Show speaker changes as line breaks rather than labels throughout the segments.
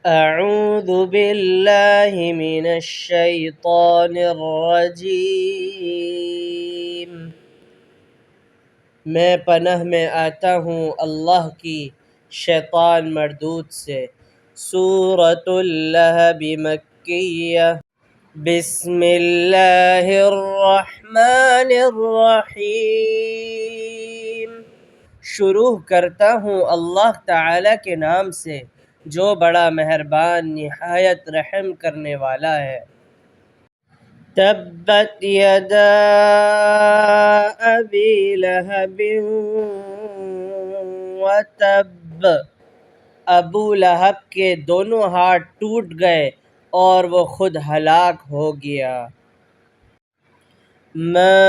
أعوذ بالله من الشيطان الرجيم میں پناہ میں آتا ہوں اللہ کی شیطان مردود سے۔ سورۃ اللہب مکیہ۔ بسم اللہ الرحمن الرحیم۔ شروع کرتا ہوں اللہ تعالی کے نام سے جو بڑا مہربان نہایت رحم کرنے والا ہے۔ تبت یدا ابی لہب وتب۔ ابو لہب کے دونوں ہاتھ ٹوٹ گئے اور وہ خود ہلاک ہو گیا۔ ما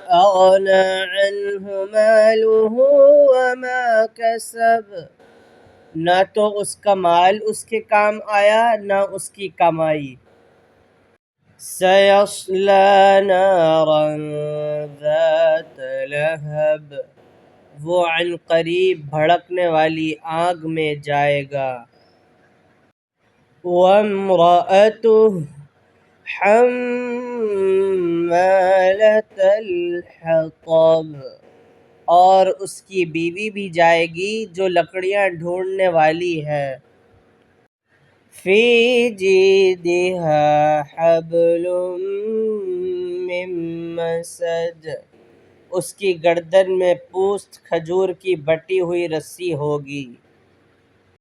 اغنی عنہ مالہ وما کسب۔ نہ تو اس کا مال اس کے کام آیا نہ اس کی کمائی۔ سیصلی نارا ذات لہب۔ وہ عنقریب بھڑکنے والی آگ میں جائے گا۔ وامرأتہ حمالۃ الحطب۔ اور اس کی بیوی بھی جائے گی جو لکڑیاں ڈھونڈنے والی ہے۔ فی جیدہا حبل من مسد۔ اس کی گردن میں پوست کھجور کی بٹی ہوئی رسی ہوگی۔